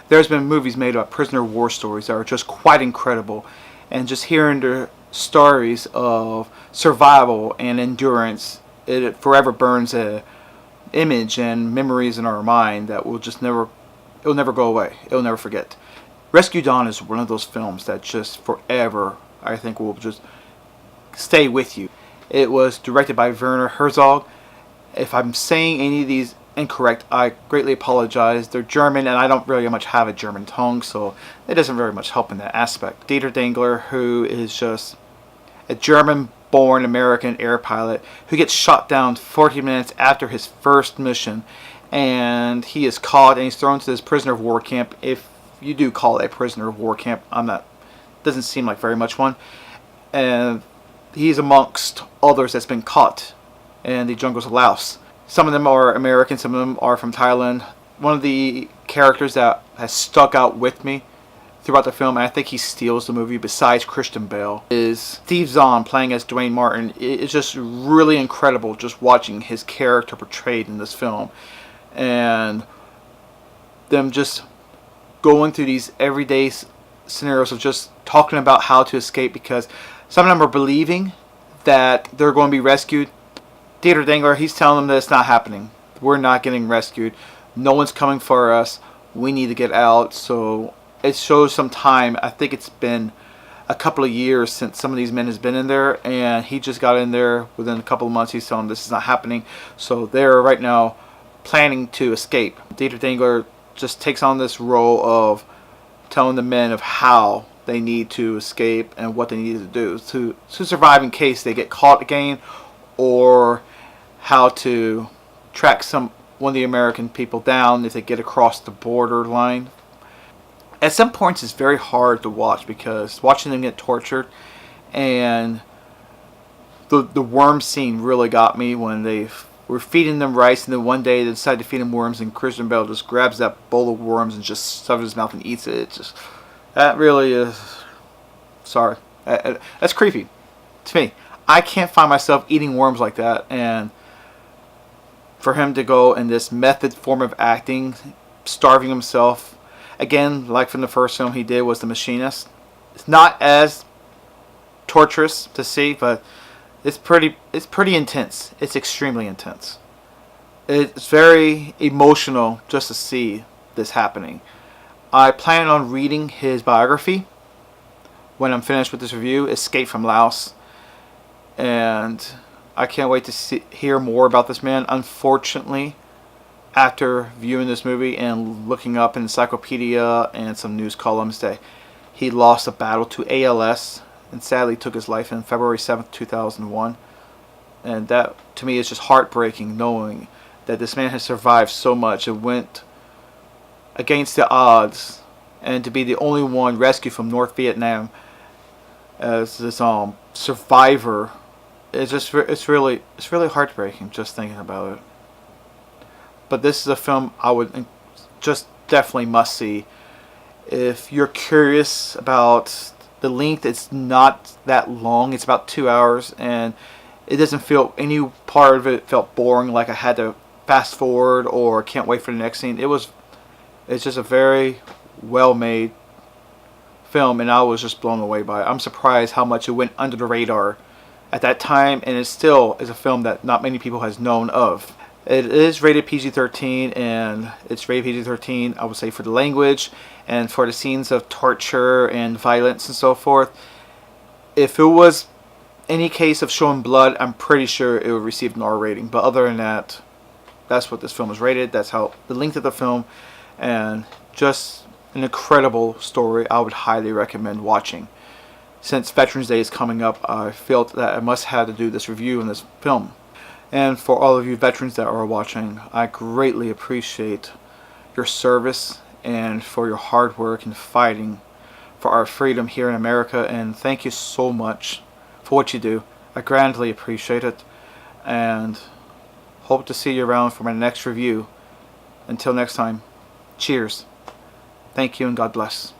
There's been movies made about prisoner of war stories that are just quite incredible, and just hearing their stories of survival and endurance, it forever burns a image and memories in our mind that will just never, it'll never go away. It'll never forget. Rescue Dawn is one of those films that just forever, I think, will just stay with you. It was directed by Werner Herzog. If I'm saying any of these incorrect, I greatly apologize. They're German, and I don't really much have a German tongue, so it doesn't very much help in that aspect. Dieter Dengler, who is just a German-born American air pilot who gets shot down 40 minutes after his first mission, and he is caught and he's thrown to this prisoner of war camp. If you do call it a prisoner of war camp, doesn't seem like very much one, and he's amongst others that's been caught in the jungles of Laos. Some of them are American, some of them are from Thailand. One of the characters that has stuck out with me throughout the film, and I think he steals the movie besides Christian Bale, is Steve Zahn playing as Dwayne Martin. It's just really incredible just watching his character portrayed in this film, and them just going through these everyday scenarios of just talking about how to escape, because some of them are believing that they're going to be rescued. Dieter Dengler, he's telling them that it's not happening. We're not getting rescued. No one's coming for us. We need to get out. So it shows some time. I think it's been a couple of years since some of these men has been in there, and he just got in there within a couple of months. He's telling them this is not happening. So they're right now planning to escape. Dieter Dengler just takes on this role of telling the men of how they need to escape and what they need to do to survive in case they get caught again, or how to track one of the American people down if they get across the border line. At some points it's very hard to watch, because watching them get tortured, and the worm scene really got me when they were feeding them rice, and then one day they decided to feed them worms, and Christian Bale just grabs that bowl of worms and just shoves it in his mouth and eats it. It just, that really is, sorry, that's creepy to me. I can't find myself eating worms like that, and for him to go in this method form of acting, starving himself, again, like from the first film he did was The Machinist. It's not as torturous to see, but it's pretty intense. It's extremely intense. It's very emotional just to see this happening. I plan on reading his biography when I'm finished with this review, Escape from Laos, and I can't wait to hear more about this man. Unfortunately, after viewing this movie and looking up in encyclopedia and some news columns, that he lost a battle to ALS and sadly took his life in February 7th, 2001. And that, to me, is just heartbreaking, knowing that this man has survived so much and went against the odds, and to be the only one rescued from North Vietnam as this survivor. It's really heartbreaking just thinking about it. But this is a film I would just definitely must see. If you're curious about the length, it's not that long. It's about 2 hours, and it doesn't feel, any part of it felt boring, like I had to fast forward or can't wait for the next scene. It's just a very well made film, and I was just blown away by it. I'm surprised how much it went under the radar at that time, and it still is a film that not many people has known of. It is rated PG-13, and it's rated PG-13, I would say, for the language and for the scenes of torture and violence and so forth. If it was any case of showing blood, I'm pretty sure it would receive an R rating. But other than that, that's what this film is rated. That's how the length of the film, and just an incredible story I would highly recommend watching. Since Veterans Day is coming up, I felt that I must have to do this review in this film. And for all of you veterans that are watching, I greatly appreciate your service and for your hard work in fighting for our freedom here in America. And thank you so much for what you do. I grandly appreciate it, and hope to see you around for my next review. Until next time, cheers. Thank you and God bless.